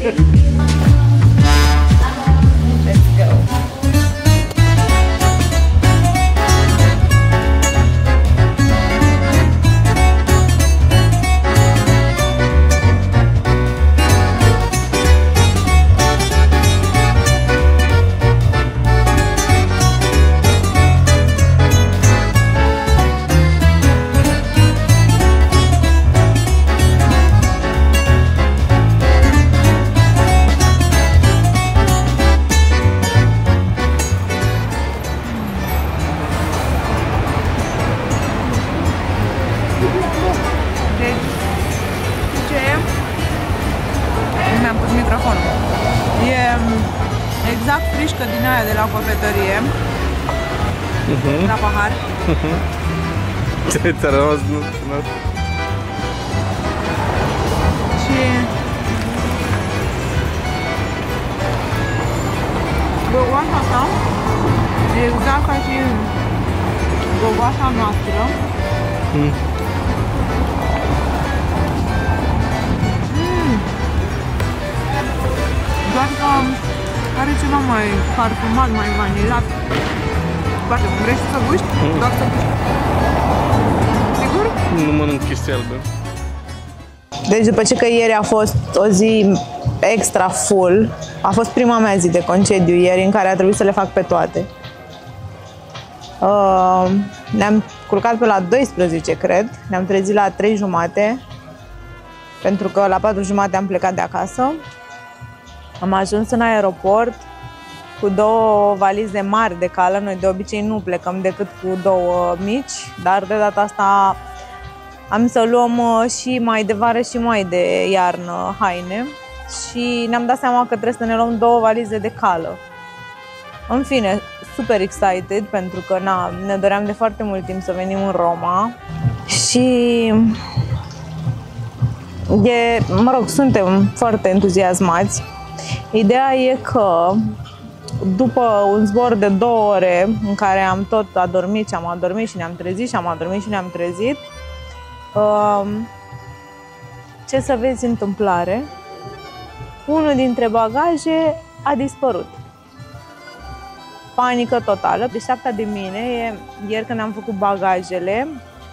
Let's go. Mi-am pus microfonul. E exact frișcă din aia de la cofetărie. La pahar. Ce ți-a rămas? Și gogoașa asta e exact ca și gogoașa noastră. Doar că are ceva mai parfumat, mai vanilat. Poate, vrei să guști? Doar să guști. Sigur? Nu mănânc chestii albe. Deci după ce că ieri a fost o zi extra full, a fost prima mea zi de concediu ieri în care a trebuit să le fac pe toate. Ne-am culcat pe la 12, cred. Ne-am trezit la 3:30, pentru că la 4:30 am plecat de acasă. Am ajuns în aeroport cu 2 valize mari de cală. Noi de obicei nu plecăm decât cu 2 mici, dar de data asta am să luăm și mai de vară și mai de iarnă haine și ne-am dat seama că trebuie să ne luăm 2 valize de cală. În fine, super excited pentru că ne doream de foarte mult timp să venim în Roma și suntem foarte entuziasmați. Ideea e că după un zbor de 2 ore în care am tot adormit și am adormit și ne-am trezit și am adormit și ne-am trezit, ce să vezi întâmplare, unul dintre bagaje a dispărut. Panică totală. Deșteapta de mine, ieri când am făcut bagajele,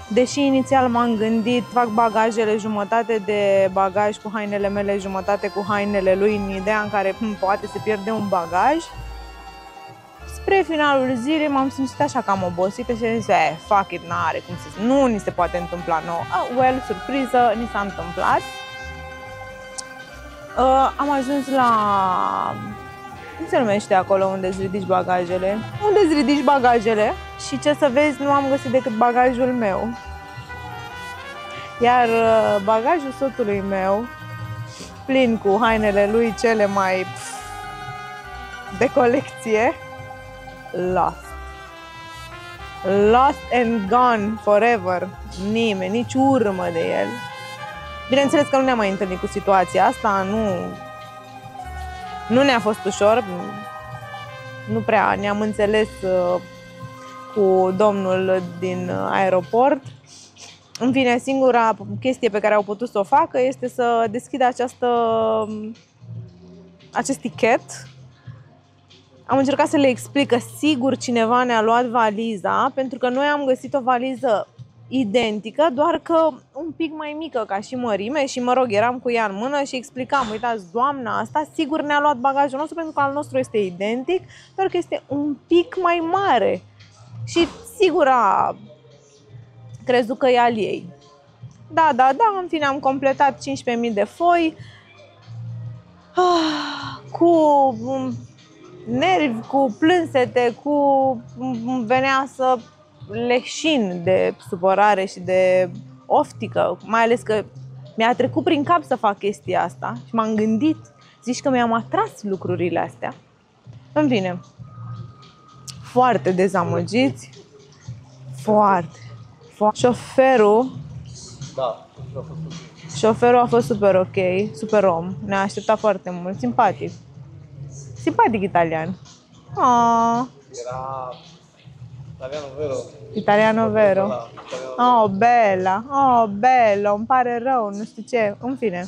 deși inițial m-am gândit, fac bagajele, jumătate de bagaj cu hainele mele, jumătate cu hainele lui, în ideea în care poate se pierde un bagaj. Spre finalul zilei m-am simțit așa cam obosită și am zis, fuck it, n-are cum să... Nu ni se poate întâmpla nouă. Well, surpriză, ni s-a întâmplat. Am ajuns la... Cum se numește acolo unde îți ridici bagajele? Unde îți ridici bagajele? Și ce să vezi, nu am găsit decât bagajul meu. Iar bagajul soțului meu, plin cu hainele lui cele mai de colecție, lost. Lost and gone forever. Nimeni, nici urmă de el. Bineînțeles că nu ne-am mai întâlnit cu situația asta, nu ne-a fost ușor, nu prea ne-am înțeles cu domnul din aeroport. În fine, singura chestie pe care au putut să o facă este să deschidă acest tichet. Am încercat să le explic că sigur cineva ne-a luat valiza, pentru că noi am găsit o valiză identică, doar că un pic mai mică ca și mărime și eram cu ea în mână și explicam, uitați, doamna asta sigur ne-a luat bagajul nostru pentru că al nostru este identic, doar că este un pic mai mare și sigur a crezut că e al ei. Da, în fine am completat 15.000 de foi cu nervi, cu plânsete, venea să leșin de supărare și de oftică, mai ales că mi-a trecut prin cap să fac chestia asta și m-am gândit, zici că mi-am atras lucrurile astea. În fine, foarte dezamăgiți, foarte. Șoferul a fost super ok, super om, ne-a așteptat foarte mult, simpatic italian. Era italiano vero. Oh, bella, oh, bello, îmi pare rău, nu știu ce, în fine.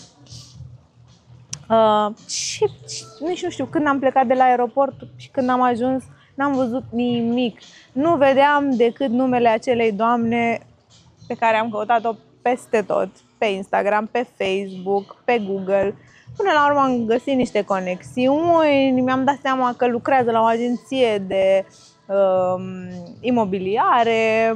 Și nici nu știu, când am plecat de la aeroport și când am ajuns, n-am văzut nimic. Nu vedeam decât numele acelei doamne pe care am căutat-o peste tot, pe Instagram, pe Facebook, pe Google. Până la urmă am găsit niște conexiuni, mi-am dat seama că lucrează la o agenție de imobiliare.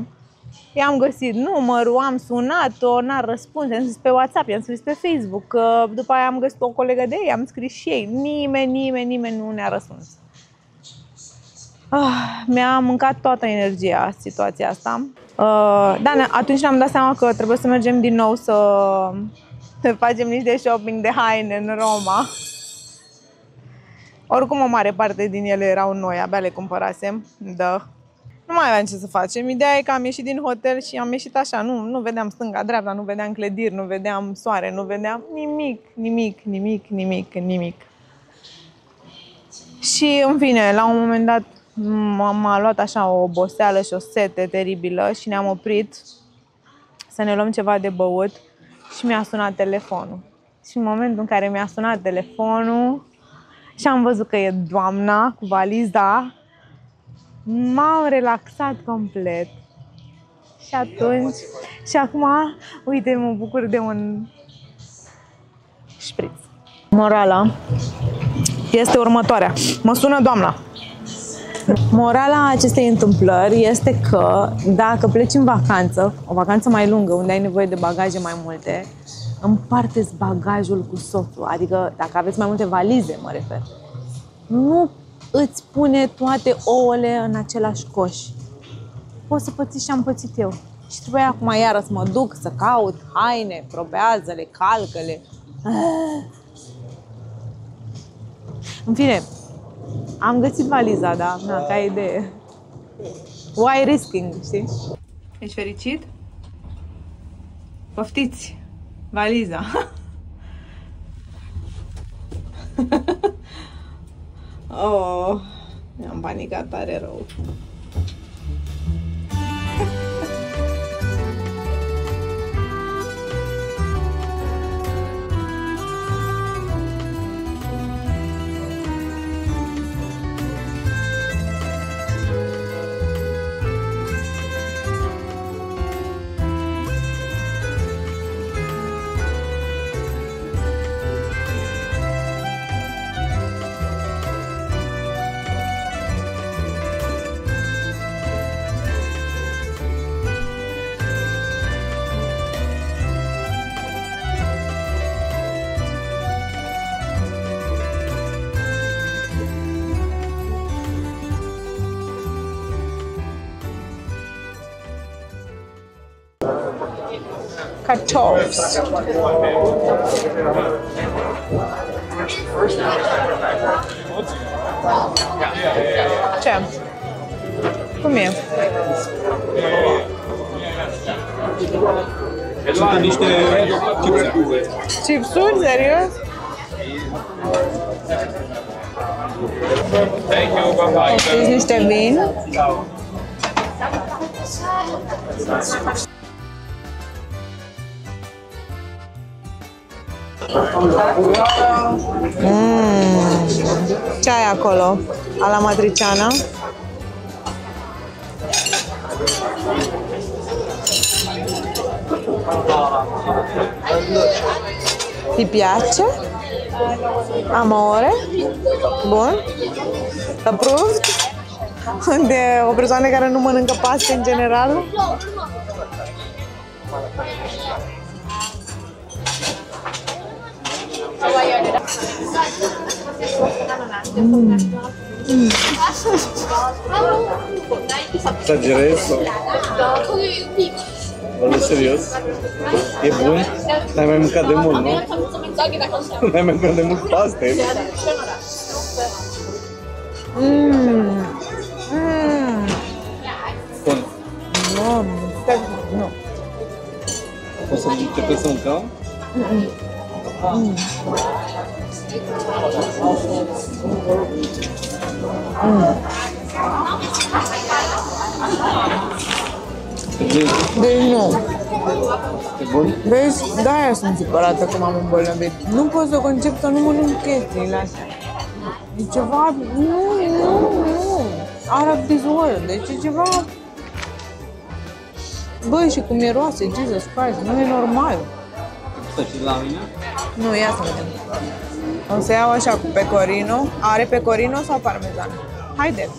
I-am găsit numărul, am sunat-o, n-a răspuns, am scris pe WhatsApp, i-am scris pe Facebook, după aia am găsit o colegă de ei, am scris și ei, nimeni nu ne-a răspuns. Mi-a mâncat toată energia situația asta. Da, atunci ne-am dat seama că trebuie să mergem din nou să facem niște shopping de haine în Roma. Oricum o mare parte din ele erau noi, abia le cumpărasem, da. Nu mai aveam ce să facem. Ideea e că am ieșit din hotel și am ieșit așa, nu vedeam stânga-dreapta, nu vedeam clădiri, nu vedeam soare, nu vedeam nimic. Și în fine, la un moment dat m-a luat așa o oboseală și o sete teribilă și ne-am oprit să ne luăm ceva de băut și mi-a sunat telefonul. Și în momentul în care mi-a sunat telefonul și am văzut că e doamna cu valiza, m-am relaxat complet. Și atunci, și acum, uite, mă bucur de un șpriț. Morala este următoarea. Mă sună doamna. Morala acestei întâmplări este că dacă pleci în vacanță, o vacanță mai lungă, unde ai nevoie de bagaje mai multe, împarte-ți bagajul cu soțul. Adică dacă aveți mai multe valize, mă refer. Nu îți pune toate ouăle în același coș. Poți să pățiți și am pățit eu. Și trebuie acum iară să mă duc, să caut haine, probează-le, calcă-le. În fine, am găsit valiza, da, ca idee. Why risking, știi? Ești fericit? Poftiți! Valiza! Oh, mi-am panicat tare rău. Cartofs. Ce? Cum e? Sunt niște chipsuri. Chipsuri? Serios? Știți niște vin? Ce ai acolo? Alla matriciana? Ti piace? Amore? Bun? Approved? De o persoană care nu mănâncă paste în general? Exagerez sau? Vorbesc serios? E bun? N-ai mai mâncat de mult, nu? N-ai mai mâncat de mult paste? Bun. Nu. O să începem să mâncăm? Deci nu. E bun? Vezi, de-aia sunt supărată că m-am îmbolnăvit. Nu pot să concep să nu mănânc chestiile astea. E ceva... Nu. Arab visual, deci e ceva... Băi, și cum miroase, Jesus Christ, nu e normal. Să știi la mine? Nu, ia să vedem. O să iau așa cu pecorino. Are pecorino sau parmezan? Haide!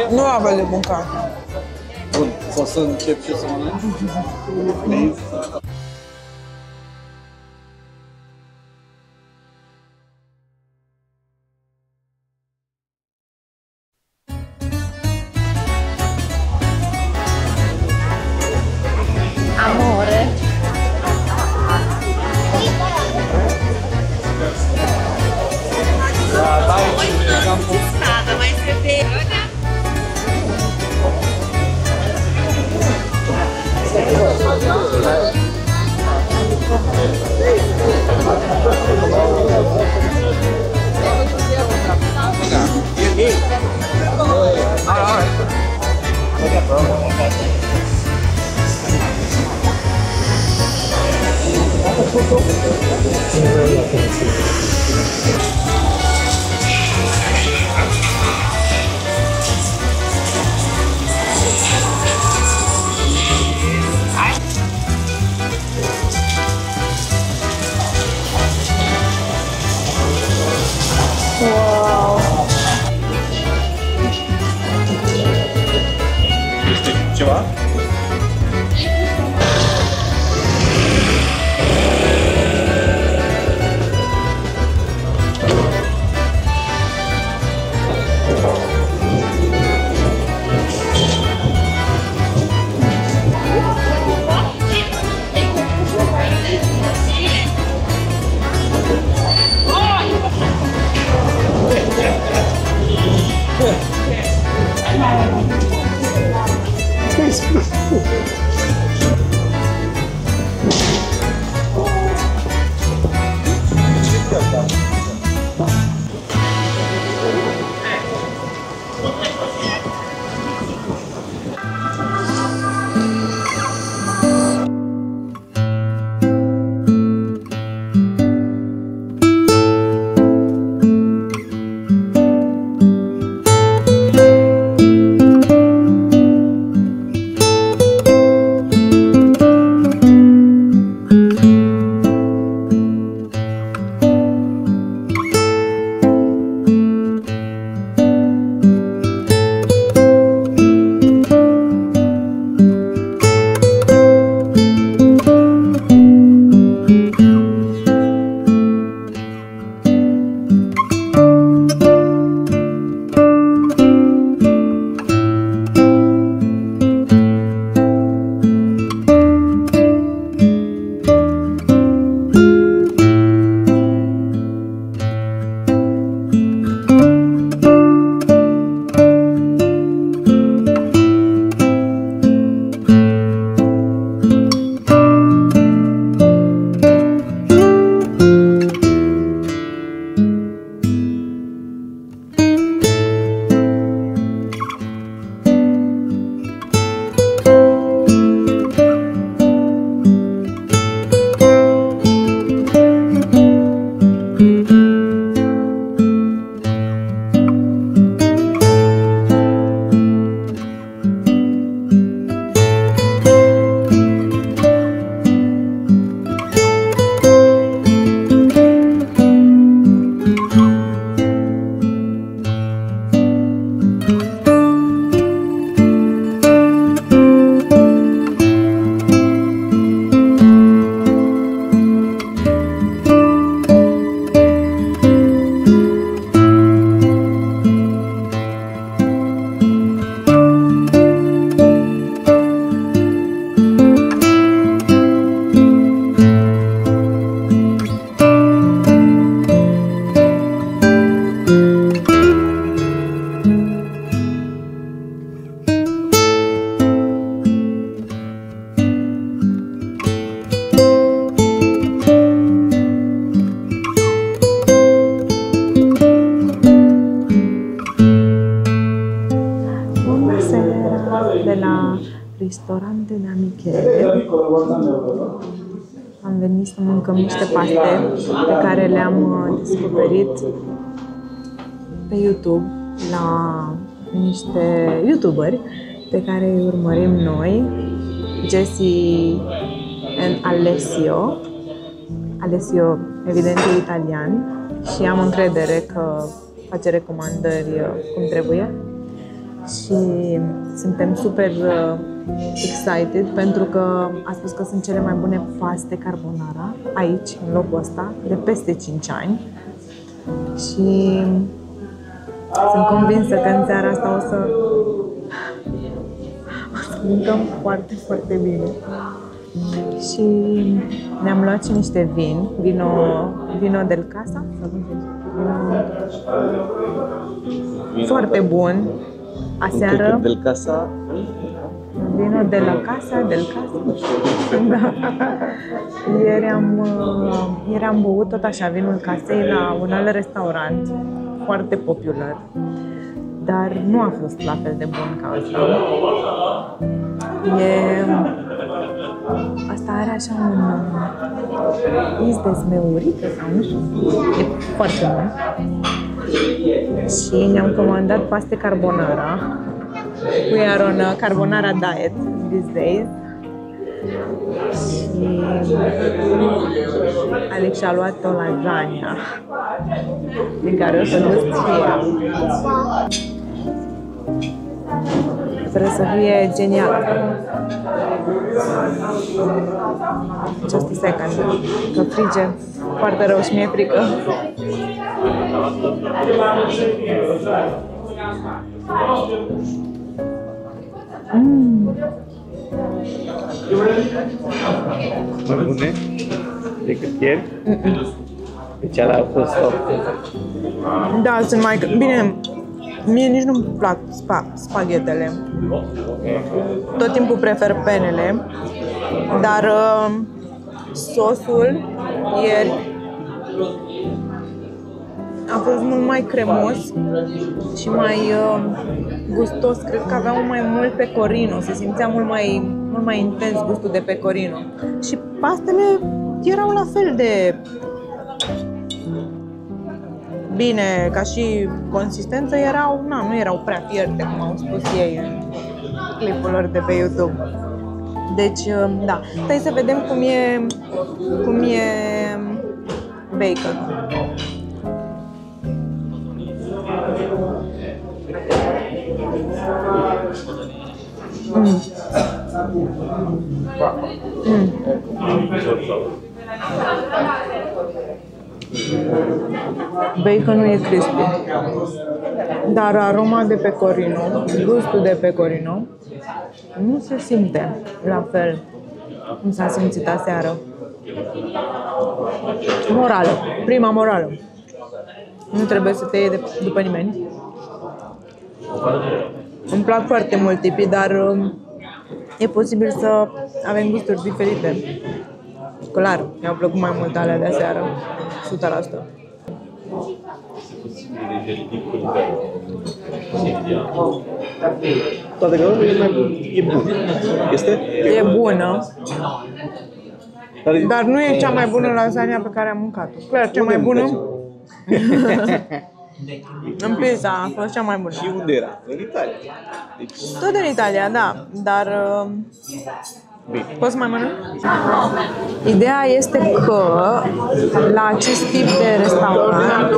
Nu avem de mâncat. Bun, o să încep și să mănânc? Amore. Stata, mas você vê. Este ceva? de la Ristorante de Michele. Am venit să mâncăm niște paste pe care le-am descoperit pe YouTube la niște youtuberi pe care îi urmărim noi, Jessie and Alessio. Alessio, evident, e italian și am încredere că face recomandări cum trebuie. Și suntem super excited pentru că a spus că sunt cele mai bune paste carbonara aici, în locul ăsta, de peste 5 ani. Și sunt convinsă că în seara asta o să mâncăm foarte, foarte bine. Și ne-am luat și niște vino del casa, foarte bun. Aseară, del casa. vino de la casa, del casa. Da. Ieri am băut tot așa vinul casei la un alt restaurant foarte popular, dar nu a fost la fel de bun ca ăsta. Asta are așa un iz de smeurită sau nu știu, e foarte bun. Și ne-am comandat paste carbonara. We are on a carbonara diet these days. Și Alex a luat o lasagna din care o să gust și eu. Trebuie să fie genial. Just a second, că frige foarte rău și mi-e frică. Mai bune decât ieri? Deci ala a fost top. Da, sunt mai... Bine, mie nici nu-mi plac spaghetele. Tot timpul prefer penele. Dar sosul ieri a fost mult mai cremos și mai gustos. Cred că avea mai mult pecorino, se simțea mult mai intens gustul de pecorino. Și pastele erau la fel de bine, ca și consistență, nu erau prea fierte, cum au spus ei în clipul lor de pe YouTube. Deci, da, stai să vedem cum e bacon. Baconul e crispy, dar aroma de pecorino, gustul de pecorino nu se simte la fel cum s-a simțit aseară. Morală, prima morală. Nu trebuie să te iei după nimeni. Îmi plac foarte mult tipii, dar e posibil să avem gusturi diferite. Clar, mi-au plăcut mai mult alea de aseară, 100%. Toate că e mai bun. E bun. Este? E bună. Dar nu e cea mai bună lasagna pe care am mâncat-o. Clar, cea mai bună în Pisa a fost cea mai bună. Și unde era? În Italia. Deci... Tot în Italia, da, dar poți să mai mănânc? Ideea este că la acest tip de restaurant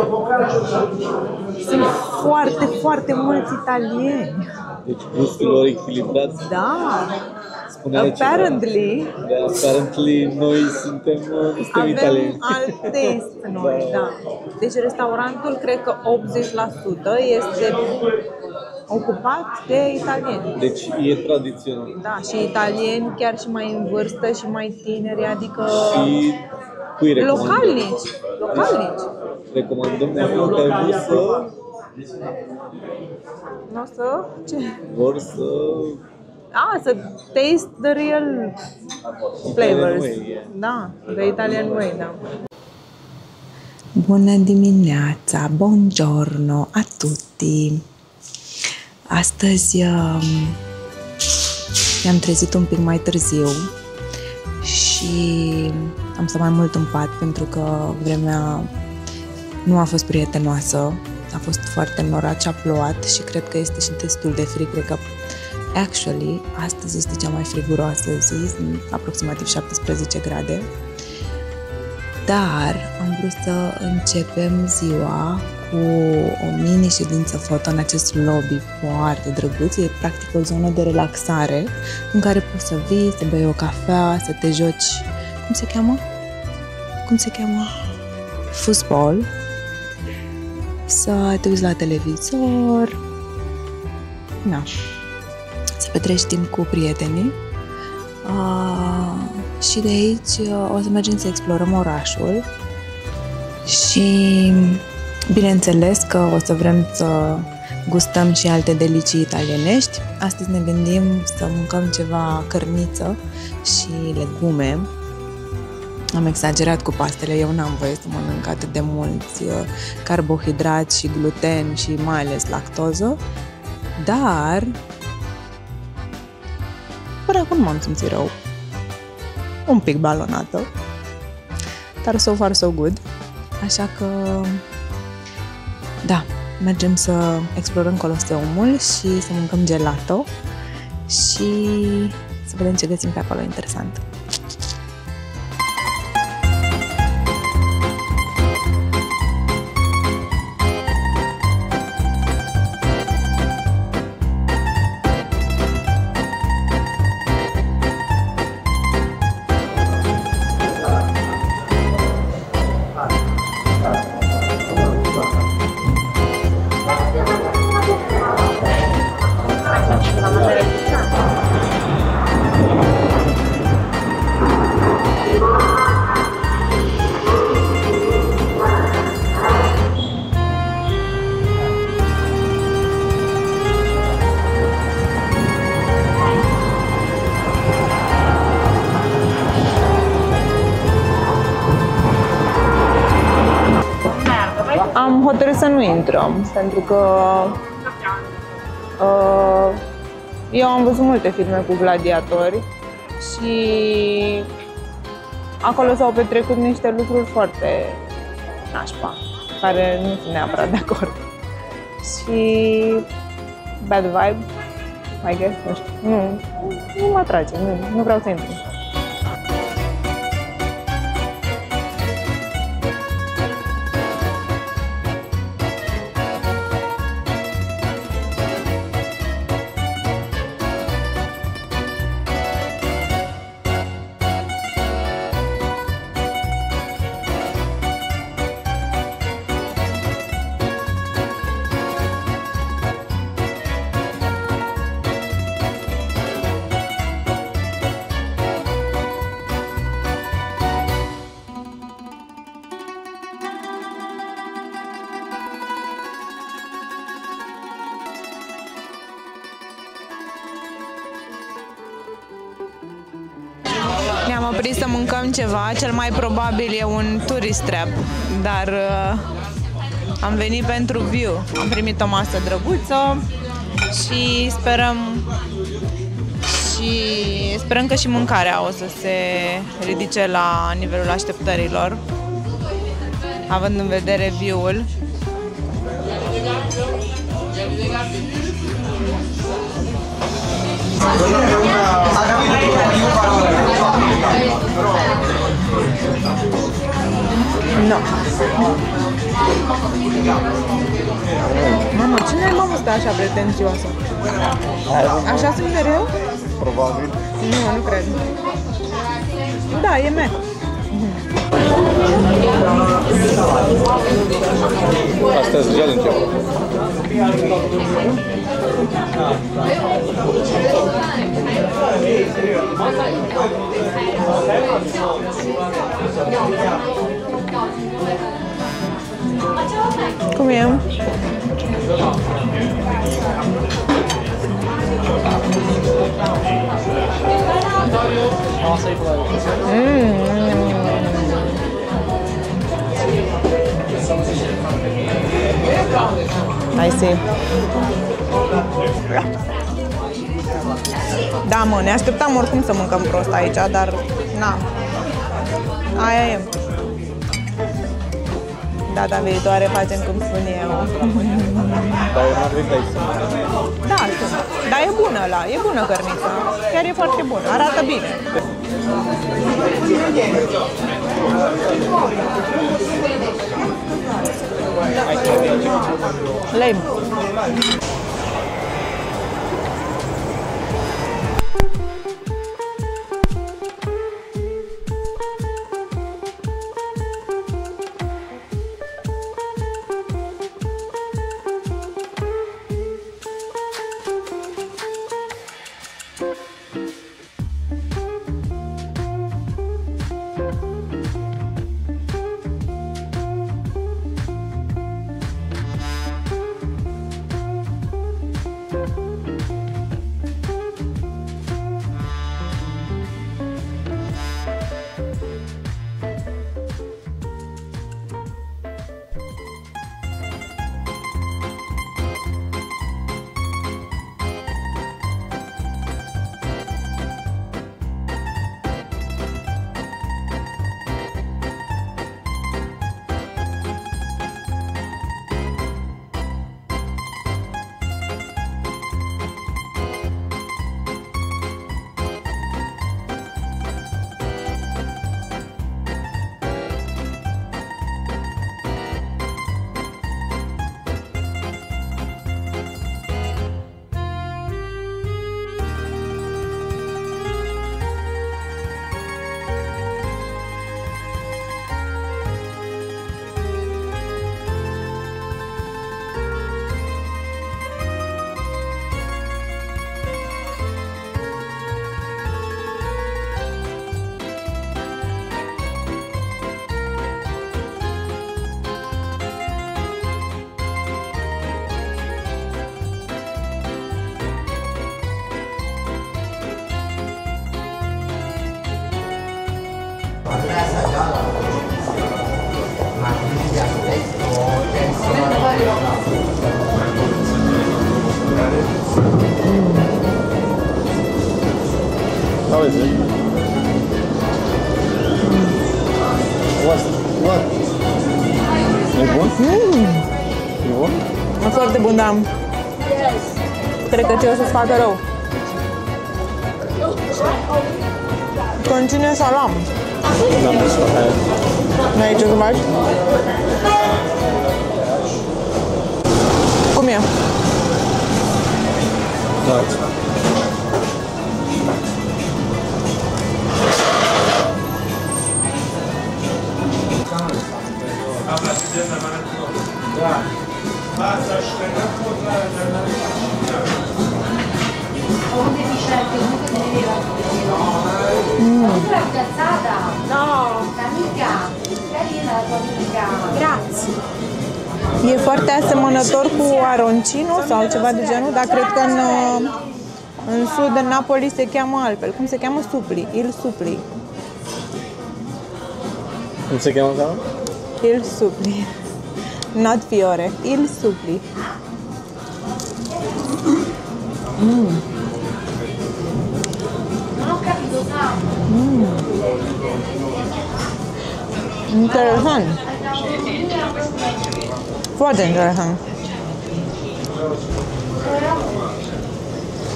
sunt foarte, foarte mulți italieni. Deci gustul lor echilibrat. Da. Apparently noi suntem italieni. Alt taste noi, da. Deci restaurantul, cred că 80% este ocupat de italieni. Deci e tradițional. Da, și italieni chiar și mai în vârstă și mai tineri, adică și cui localnici. Recomandăm oamenilor care vor să să taste the real flavors. Da, the Italian way, da. Bună dimineața, buongiorno a tutti. Astăzi Ne-am trezit un pic mai târziu și am stat mai mult în pat pentru că vremea nu a fost prietenoasă. A fost foarte înnorat și a plouat și cred că este și destul de frig. Cred că, actually, astăzi este cea mai friguroasă zi, sunt aproximativ 17 grade. Dar am vrut să începem ziua cu o mini ședință foto în acest lobby foarte drăguț. E practic o zonă de relaxare în care poți să vii, să bei o cafea, să te joci. Cum se cheamă? Cum se cheamă? Fotbal. Să te uiți la televizor. Na. Să petreci timp cu prietenii. Și de aici o să mergem să explorăm orașul și bineînțeles că o să vrem să gustăm și alte delicii italienești. Astăzi ne gândim să mâncăm ceva cărniță și legume. Am exagerat cu pastele, eu n-am voie să mănânc atât de mulți carbohidrați și gluten și mai ales lactoză, dar până acum nu m-am simțit rău. Un pic balonată, dar so far so good. Așa că, da, mergem să explorăm Coloseumul și să mâncăm gelato și să vedem ce găsim pe acolo interesant. Am hotărât să nu intrăm, pentru că eu am văzut multe filme cu gladiatori și acolo s-au petrecut niște lucruri foarte nașpa, care nu sunt neapărat de acord. Și bad vibe, I guess, nu știu, nu mă atrage, nu vreau să intru. Ne-am oprit să mâncăm ceva, cel mai probabil e un tourist trap, dar am venit pentru view. Am primit o masă drăguță și sperăm că și mâncarea o să se ridice la nivelul așteptărilor, având în vedere view-ul. Nu. Mamă, cine mamă stă așa pretențioasă? Așa sunt mereu? Probabil. Nu cred. Da, e mec. Asta e deja din ceva. Cum e? I see. Da, mă, ne așteptam oricum să mâncăm prost aici, dar na. Aia e. Data viitoare facem cum spun eu. Dar eu n-am venit aici să Da, dar e bună e bună cărnița. Chiar e foarte bună, arată bine. Lei. How is it? What? E bun? E bun? E foarte bun, da. Cred că ți o să-ți facă rău. Conține salam. N-am pus pe aia. N-ai ce să faci? Cum e? Da. E foarte asemănător cu aroncino sau ceva de genul, dar cred că în sud, în Napoli, se cheamă altfel. Cum se cheamă? Supli. Il supli. Cum se cheamă asta? Il supli. Not fiore. Il supli. Interesant. Foarte interesant.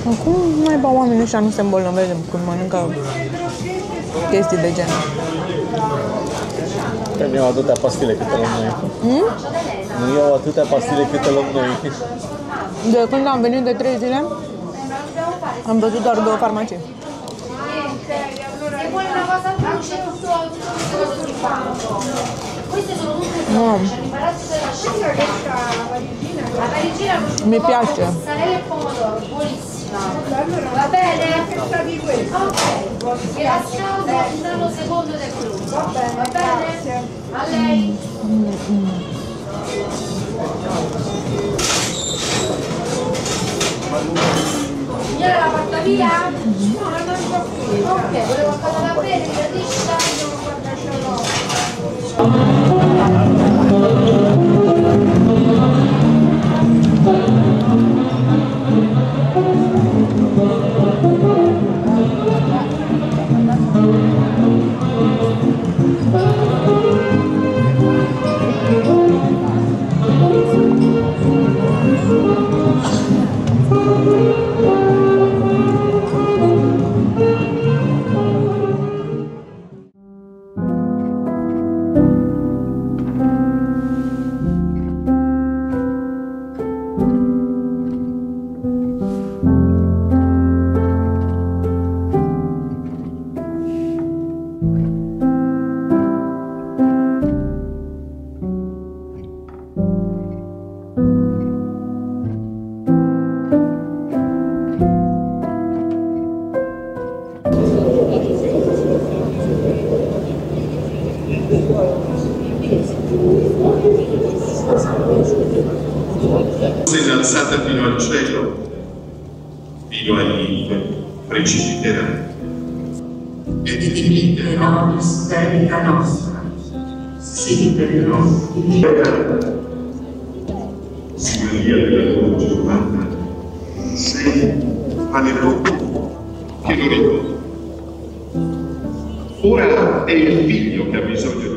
Acum naiba oamenii ăștia nu se îmbolnăvesc când mănâncă chestii de genul. Nu iau atâtea pastile câte luăm noi. Nu iau atâtea pastile câte luăm noi. De când am venit de 3 zile, am văzut doar 2 farmacii. Mi piace. Va bene? Ok. E la strada l'anno secondo del gruppo. Va bene? A lei. Signora, la porta via? No, non so qui. Ok, volevo qualcosa da bere, mi dici tanto, guarda ce l'ho. fino agli precipiterà. E dividite nobis per vita nostra, sì per noi libera. Sulla via della croce umana, sei pane poco che lo ricordo. Ora è il figlio che ha bisogno di